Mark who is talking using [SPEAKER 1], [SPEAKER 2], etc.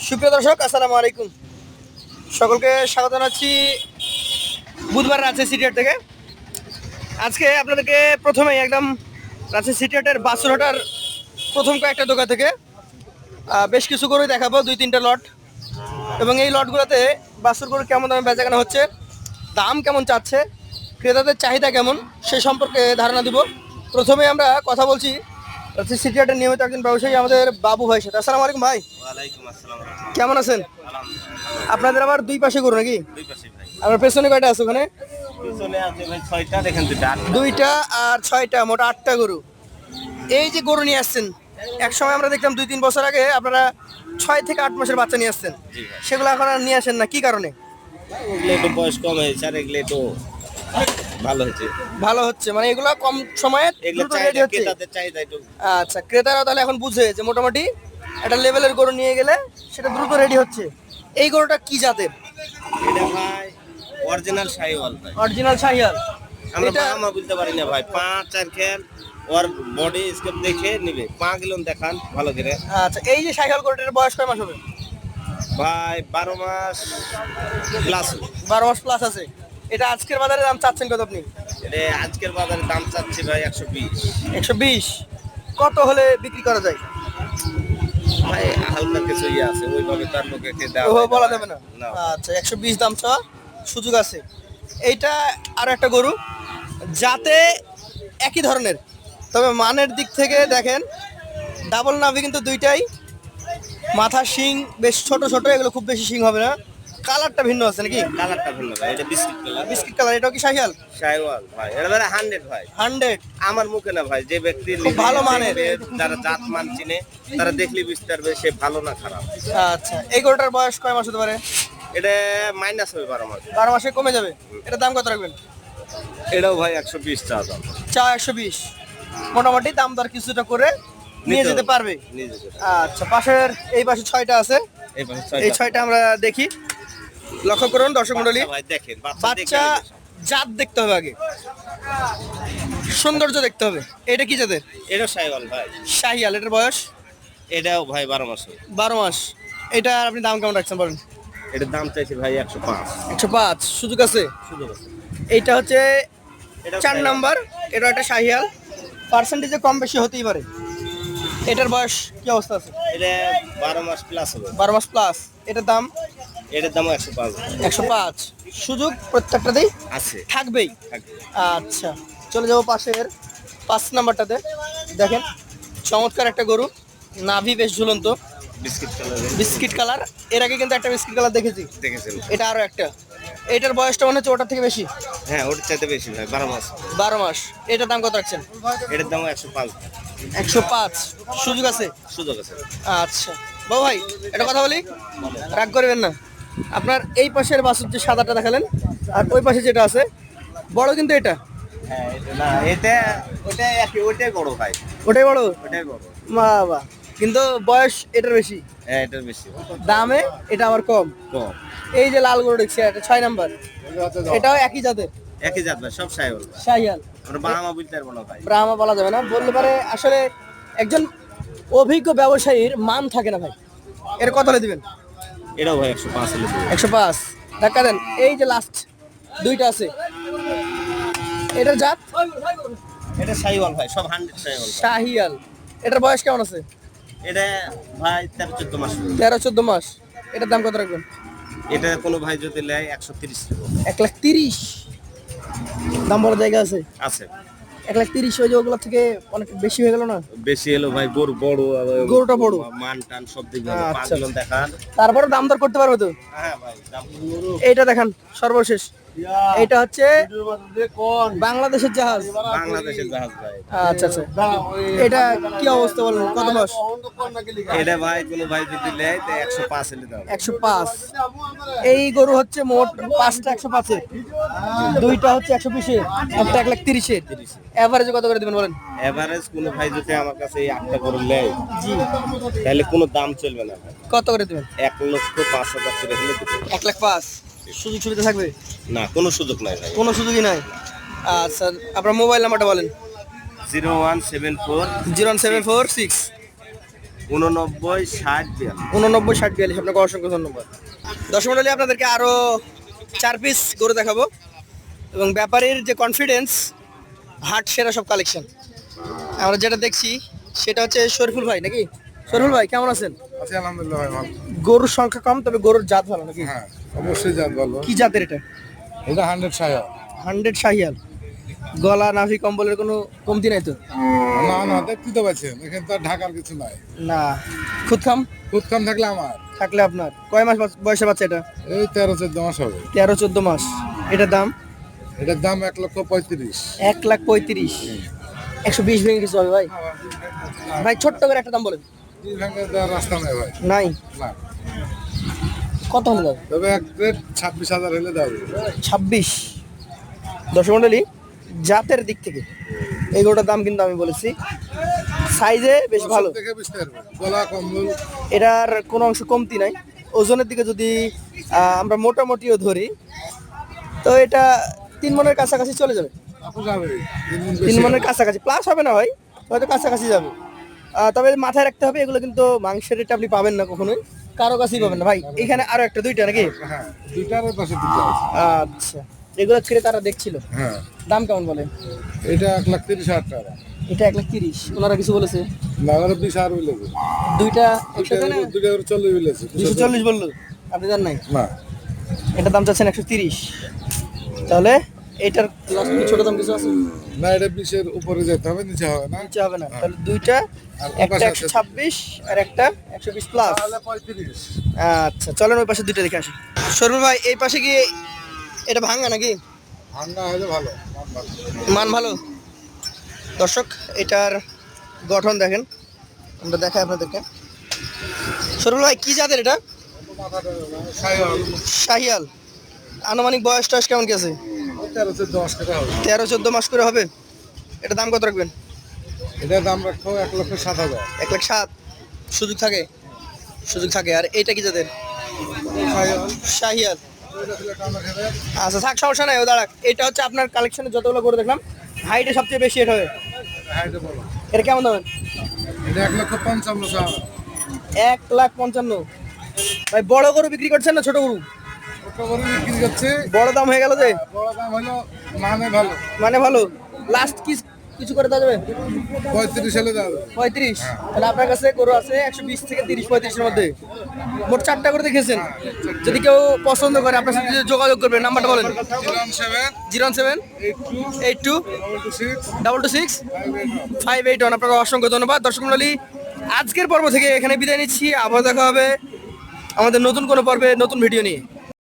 [SPEAKER 1] সুপ্রিয় দর্শক, আসসালামু আলাইকুম। সকলকে স্বাগত জানাচ্ছি বুধবার রাজশাহী সিটিহাট থেকে। আজকে আপনাদেরকে প্রথমেই একদম রাজশাহী সিটিহাটের বাছুরহাটার প্রথম কয়েকটা দোকান থেকে বেশ কিছু গরুই দেখাবো, 2-3টা লট। এবং এই লটগুলোতে বাছুর গরু কেমন দামে বেচাকেনা হচ্ছে, দাম কেমন চাচ্ছে, ক্রেতাদের চাহিদা কেমন, সে সম্পর্কে ধারণা দিব। প্রথমে আমরা কথা বলছি রাজশাহী সিটিহাটের নিয়মিত একজন ব্যবসায়ী আমাদের বাবু ভাইয়ের সাথে। আসসালামু আলাইকুম ভাই।
[SPEAKER 2] ওয়ালাইকুম আসসালাম।
[SPEAKER 1] কেমন আছেন?
[SPEAKER 2] আলহামদুলিল্লাহ।
[SPEAKER 1] আপনাদের আবার দুই পাশে গরু নাকি?
[SPEAKER 2] দুই পাশে ভাই।
[SPEAKER 1] আপনার পেছনে কয়টা আছে ওখানে?
[SPEAKER 2] পিছনে আছে ভাই 6টা, দেখেন দুইটা।
[SPEAKER 1] দুইটা আর 6টা, মোট 8টা গরু। এই যে গরু নিয়ে আসছেন, এক সময় আমরা দেখলাম 2-3 বছর আগে আপনারা 6 থেকে 8 মাসের বাচ্চা নিয়ে আসছেন,
[SPEAKER 2] জি ভাই।
[SPEAKER 1] সেগুলো এখন আর নিয়ে আসেন না, কি কারণে?
[SPEAKER 2] এগুলো একটু বয়স কম হয়েছে আর এগুলো একটু ভালো হয়েছে।
[SPEAKER 1] ভালো হচ্ছে মানে এগুলো কম সময়ে
[SPEAKER 2] এগুলো
[SPEAKER 1] দ্রুত রেডি
[SPEAKER 2] চাহিদা,
[SPEAKER 1] হচ্ছে।
[SPEAKER 2] ক্রেতাদের চাহিদা একটু।
[SPEAKER 1] আচ্ছা, ক্রেতারা তাহলে এখন বুঝে যে মোটামুটি একটা লেভেলের গরু নিয়ে গেলে সেটা দ্রুত রেডি হচ্ছে। এই গরুটা কি জাতের?
[SPEAKER 2] এটা ভাই অরিজিনাল শাহিওয়াল ভাই।
[SPEAKER 1] অরিজিনাল শাহিয়াল।
[SPEAKER 2] আমরা
[SPEAKER 1] এটা
[SPEAKER 2] বাবা বলতে পারি না ভাই, 5-4 খেল ওর বডি স্কেপ দেখে নিবে। 5 কিলো দেখান ভালো করে
[SPEAKER 1] আচ্ছা, এই যে শাহিয়াল গরুটার বয়স কয় মাস হবে?
[SPEAKER 2] ভাই। 12 মাস প্লাস।
[SPEAKER 1] 12 মাস প্লাস আছে। এটা আজকের বাজারে দাম চাচ্ছেন কত আপনি?
[SPEAKER 2] এটা আজকের বাজারে দাম চাচ্ছি ভাই 120।
[SPEAKER 1] 120। কত হলে বিক্রি করা যায়?
[SPEAKER 2] ভাই হালকা কিছু ইয়ে আছে, ওইভাবে তার লোকে
[SPEAKER 1] ও বলা যাবে না।
[SPEAKER 2] না।
[SPEAKER 1] আচ্ছা, 120 দাম চাওয়া, সুযোগ আছে। এইটা আর একটা গরু, যাতে একই ধরনের, তবে মানের দিক থেকে দেখেন ডাবল নাভি কিন্তু দুইটাই, মাথা শিং বেশ ছোট ছোট, এগুলো খুব বেশি শিং হবে না। কালারটা ভিন্ন আছে নাকি?
[SPEAKER 2] কালারটা ভিন্ন ভাই, এটা বিস্কিট কালার।
[SPEAKER 1] Biscuit colour. এটাও কি শাহিয়াল?
[SPEAKER 2] শাইওয়াল ভাই, এটা ভাই 100 ভাই।
[SPEAKER 1] 100।
[SPEAKER 2] আমার মুখে না ভাই, যে ব্যক্তি
[SPEAKER 1] খুব ভালো মানের।
[SPEAKER 2] যারা জাত মান চিনে তারা দেখলে বুঝতে পারবে সে ভালো না খারাপ।
[SPEAKER 1] আচ্ছা, এই গরুটার বয়স কয় মাস হতে পারে?
[SPEAKER 2] এটা মাইনাস হবে 12 মাস।
[SPEAKER 1] 12 মাসে কমে যাবে। এটার দাম কত রাখবেন?
[SPEAKER 2] এটাও ভাই 120 চা দাম।
[SPEAKER 1] চা 120। মোটামুটি দাম দর কিছুটা করে নিয়ে যেতে পারবে।
[SPEAKER 2] নিয়ে যেতে।
[SPEAKER 1] আচ্ছা, পাশের এই পাশে 6টা আছে,
[SPEAKER 2] এই পাশে
[SPEAKER 1] এই
[SPEAKER 2] 6টা।
[SPEAKER 1] 6টা আমরা দেখি। লক্ষ্য করুন দর্শক মণ্ডলী,
[SPEAKER 2] ভাই দেখেন,
[SPEAKER 1] বাচ্চা জাত দেখতে হবে আগে, সৌন্দর্য দেখতে হবে। এটা কি জাতের?
[SPEAKER 2] এটা শাইওয়াল ভাই।
[SPEAKER 1] শাহিয়াল। এটার বয়স?
[SPEAKER 2] এটাও ভাই 12 মাস হবে।
[SPEAKER 1] 12 মাস। এটা আপনি দাম কেমন রাখছেন বলেন?
[SPEAKER 2] এটার দাম চাইছি ভাই 105।
[SPEAKER 1] 105। সুযোগ আছে।
[SPEAKER 2] সুযোগ আছে।
[SPEAKER 1] এইটা হচ্ছে
[SPEAKER 2] এটাও
[SPEAKER 1] 4
[SPEAKER 2] শাহিওয়াল।
[SPEAKER 1] নাম্বার। এটা একটা শাহিয়াল, পার্সেন্টেজে কম বেশি হতেই পারে। এটার বয়স কি অবস্থা আছে?
[SPEAKER 2] এটা 12 মাস প্লাস হবে।
[SPEAKER 1] 12 মাস প্লাস। এটার দাম?
[SPEAKER 2] এটার দামও 105
[SPEAKER 1] 105। সুযোগ প্রত্যেকটাতেই
[SPEAKER 2] আছে।
[SPEAKER 1] থাকবেই।
[SPEAKER 2] থাকবে।
[SPEAKER 1] আচ্ছা, চলে যাবো পাশের 5 নাম্বারটাতে। দেখেন চমৎকার একটা গরু, নাভি বেশ ঝুলন্ত,
[SPEAKER 2] বিস্কিট কালার।
[SPEAKER 1] Biscuit colour. এর আগে কিন্তু একটা বিস্কিট কালার দেখেছি,
[SPEAKER 2] দেখেছেন?
[SPEAKER 1] এটা আরো একটা। এটার বয়সটা মনে হচ্ছে ওটার থেকে বেশি।
[SPEAKER 2] হ্যাঁ, ওটার চাইতে বেশি ভাই, 12 মাস।
[SPEAKER 1] 12 মাস। এটার দাম কত রাখছেন?
[SPEAKER 2] এটার দামও 105।
[SPEAKER 1] 105। সুযোগ আছে।
[SPEAKER 2] সুযোগ আছে।
[SPEAKER 1] আচ্ছা বাবু ভাই, একটা কথা বলি, রাগ করবেন না। আপনার এই পাশের বাছুর যে সাদাটা দেখালেন, আর ওই পাশে যেটা আছে বড়, কিন্তু এটা
[SPEAKER 2] হ্যাঁ, এটা না, এটা ওটা একই, ওটাই বড় ভাই।
[SPEAKER 1] ওটাই বড়।
[SPEAKER 2] ওটাই বড়।
[SPEAKER 1] বাবা, কিন্তু বয়স এটার বেশি,
[SPEAKER 2] হ্যাঁ, এটার বেশি।
[SPEAKER 1] দামে এটা আবার কম।
[SPEAKER 2] কম।
[SPEAKER 1] এই যে লাল গরু দেখছি, এটা 6 নাম্বার, এটাও একই জাতের
[SPEAKER 2] একই জাত ভাই, সব শাইওয়াল।
[SPEAKER 1] শাহিয়াল।
[SPEAKER 2] আমরা বাহামা বুঝতে পারবো না ভাই।
[SPEAKER 1] ব্রাহ্মা বলা যাবে না, বললে পারে আসলে একজন অভিজ্ঞ ব্যবসায়ীর মান থাকে না ভাই। এর কত হলে দিবেন?
[SPEAKER 2] এটাও ভাই 105 হলে দেবো।
[SPEAKER 1] 105 টাকা দেন। এই যে লাস্ট দুইটা আছে, এটার জাত?
[SPEAKER 2] এটা শাইওয়াল ভাই, সব 100 শাইওয়াল।
[SPEAKER 1] শাহিয়াল। এটার বয়স কেমন আছে?
[SPEAKER 2] এটা ভাই 13-14 মাস।
[SPEAKER 1] 13-14 মাস। এটার দাম কত রাখবেন?
[SPEAKER 2] এটা কোনো ভাই যদি নেয় 130 দেবো।
[SPEAKER 1] 1,30,000 দাম বলার জায়গা আছে?
[SPEAKER 2] আছে।
[SPEAKER 1] 1,30,000 ওই যে ওগুলো থেকে অনেক বেশি হয়ে গেল না?
[SPEAKER 2] বেশি এলো ভাই, গরু বড়,
[SPEAKER 1] গরুটা বড়,
[SPEAKER 2] মান টান সব দিক ভালো।
[SPEAKER 1] আচ্ছা।
[SPEAKER 2] 5 দেখান।
[SPEAKER 1] তারপরে দাম দর করতে পারবে তো?
[SPEAKER 2] হ্যাঁ ভাই, দাম।
[SPEAKER 1] এইটা দেখান সর্বশেষ। এইটা হচ্ছে বাংলাদেশের জাহাজ।
[SPEAKER 2] বাংলাদেশের জাহাজ ভাই।
[SPEAKER 1] আচ্ছা আচ্ছা, এটা কি অবস্থা বলেন, কত মাস?
[SPEAKER 2] এটা ভাই কোনো ভাই যদি নেয় তো 105 এলে দাও।
[SPEAKER 1] 105। এই গরু হচ্ছে মোট 5টা 105-এর, দুইটা হচ্ছে 120-এর, একটা 1,30,000-এর। এভারেজে কত করে দিবেন বলেন?
[SPEAKER 2] এভারেজ কোনো ভাই যদি আমার কাছে এই 8টা গরু নেয়,
[SPEAKER 1] জি,
[SPEAKER 2] তাহলে কোনো দাম চলবে না ভাই।
[SPEAKER 1] কত করে দিবেন?
[SPEAKER 2] 1,05,000 করে হলে দেবো।
[SPEAKER 1] 1,05,000। সুযোগ সুবিধা থাকবে?
[SPEAKER 2] না, কোনো সুযোগ নাই ভাই।
[SPEAKER 1] কোনো সুযোগই নাই। আচ্ছা, আপনার মোবাইল নাম্বারটা বলেন।
[SPEAKER 2] 0174
[SPEAKER 1] 0174 6
[SPEAKER 2] 89 60 42।
[SPEAKER 1] 89 60 42। আপনাকে অসংখ্য ধন্যবাদ। দর্শক মণ্ডলী, আপনাদেরকে আরো 4 পিস গরু দেখাবো এবং ব্যাপারীর যে কনফিডেন্স, হাট সেরা সব কালেকশন। আমরা যেটা দেখছি সেটা হচ্ছে শরীফুল ভাই, নাকি? শরীফুল ভাই কেমন আছেন?
[SPEAKER 3] আছি আলহামদুলিল্লাহ ভাই, ভালো।
[SPEAKER 1] গরুর সংখ্যা কম, তবে গরুর জাত ভালো, নাকি?
[SPEAKER 3] হ্যাঁ, অবশ্যই জাত ভালো।
[SPEAKER 1] কি জাতের এটা?
[SPEAKER 3] এটা 100 ছায়া।
[SPEAKER 1] 100 শাহিয়াল। গলা নাভি কম্বলের কোনো কমতি নাই তো?
[SPEAKER 3] না না, দেখতে তো পাচ্ছেন, এখানে তো আর ঢাকার কিছু নাই।
[SPEAKER 1] না। খুদখাম
[SPEAKER 3] খুদ কম থাকলে আমার
[SPEAKER 1] থাকলে আপনার কয় মাস বয়সের বাচ্চা এটা?
[SPEAKER 3] এই 13-14 মাস হবে।
[SPEAKER 1] 13-14 মাস। এটার দাম?
[SPEAKER 3] এটার দাম 1,35,000।
[SPEAKER 1] 1,35,000। 120 ভেঙে কিছু হবে ভাই? ভাই ছোট্ট করে একটা দাম বলেন।
[SPEAKER 3] এই ভাঙে দেওয়ার রাস্তা নেই ভাই।
[SPEAKER 1] নাই।
[SPEAKER 3] না,
[SPEAKER 1] কত হলে যাবে?
[SPEAKER 3] তবে এক প্লেট 26,000 হলে দেওয়া যাবে।
[SPEAKER 1] 26। দর্শক মণ্ডলী, জাতের দিক থেকে এই গরুটার দাম কিন্তু আমি বলেছি, সাইজে বেশ ভালো।
[SPEAKER 3] দেখে বুঝতে পারবে, গলা কম্বল।
[SPEAKER 1] এটার কোনো অংশ কমতি নাই। ওজনের দিকে যদি আমরা মোটামুটিও ধরি, তো এটা 3 মনের কাছাকাছি চলে যাবে।
[SPEAKER 3] আপু যাবে
[SPEAKER 1] 3 মনের কাছাকাছি প্লাস হবে না ভাই, হয়তো কাছাকাছি যাবে। তবে মাথায় রাখতে হবে, এগুলো কিন্তু মাংসের রেট আপনি পাবেন না কখনোই, কারো কাছেই পাবেন না ভাই। এখানে আরো একটা দুইটা, নাকি?
[SPEAKER 3] হ্যাঁ, দুইটার পাশে দুটো আছে।
[SPEAKER 1] আচ্ছা, এগুলো ছেড়ে তারা দেখছিল।
[SPEAKER 3] হ্যাঁ,
[SPEAKER 1] দাম কেমন বলে?
[SPEAKER 3] এটা 1,30,000 টাকা।
[SPEAKER 1] এটা 1,30,000। ওনারা কিছু বলেছে?
[SPEAKER 3] না, ওরা 20 আর বলেছে।
[SPEAKER 1] দুইটা একসাথে না?
[SPEAKER 3] দুইটা 40 বলেছে।
[SPEAKER 1] 240 বললো, আপনি জান নাই?
[SPEAKER 3] না
[SPEAKER 1] এটার দাম চাচ্ছেন 130। তাহলে এটার ছোট দাম কিছু আছে?
[SPEAKER 3] না, এটা 20-এর উপরে যেতে হবে, নিচে হবে না।
[SPEAKER 1] নিচে হবে না। তাহলে দুইটা,
[SPEAKER 3] আর
[SPEAKER 1] একটা 126 আর একটা 120 প্লাস।
[SPEAKER 3] তাহলে 35।
[SPEAKER 1] আচ্ছা, চলেন ওই পাশে দুইটা দেখে আসি। সরুল ভাই, এই পাশে গিয়ে এটা ভাঙা নাকি?
[SPEAKER 3] ঠান্ডা হলে ভালো, মান ভালো।
[SPEAKER 1] মান ভালো। দর্শক, এটার গঠন দেখেন, আমরা দেখাই আপনাদেরকে। সরুল ভাই, কি জাতের এটা? শাহিয়াল। আনুমানিক বয়স টয়স কেমন কি আছে?
[SPEAKER 3] 13-14 টাকা হবে।
[SPEAKER 1] 13-14 মাস করে হবে। এটা দাম কত রাখবেন?
[SPEAKER 3] এটার দাম রাখবো 1,07,000।
[SPEAKER 1] 1,07,000। সুযোগ থাকে? সুযোগ থাকে। আর এইটা কি জাতের? শাহিয়াল। আচ্ছা, থাক, সমস্যা নাই, ও দাঁড়াক। এটা হচ্ছে আপনার কালেকশনে যতগুলো গরু দেখলাম, হাইটে সবচেয়ে বেশি এটা হবে। এটা কেমন দাম?
[SPEAKER 3] এটা 1,55,000।
[SPEAKER 1] 1,55,000। ভাই, বড় গরু বিক্রি করছেন না ছোট গরু?
[SPEAKER 3] ছোট গরু বিক্রি করছে।
[SPEAKER 1] বড় দাম হয়ে গেল যে।
[SPEAKER 3] বড় দাম হলো মানে ভালো।
[SPEAKER 1] মানে ভালো। লাস্ট কিছু করে দেওয়া যাবে?
[SPEAKER 3] 35 হলে দেওয়া যাবে।
[SPEAKER 1] 35। তাহলে আপনার কাছে গরু আছে 120 থেকে 30-35-এর মধ্যে। মোট 4টা করে দেখেছেন। যদি কেউ পছন্দ করে আপনার সাথে যোগাযোগ করবেন, নাম্বারটা বলেন।
[SPEAKER 3] 07
[SPEAKER 1] 82
[SPEAKER 3] 82
[SPEAKER 1] 226 581। আপনাকে অসংখ্য ধন্যবাদ। দর্শক মণ্ডলী, আজকের পর্ব থেকে এখানে বিদায় নিচ্ছি। আবার দেখা হবে আমাদের নতুন কোনো পর্বে নতুন ভিডিও নিয়ে।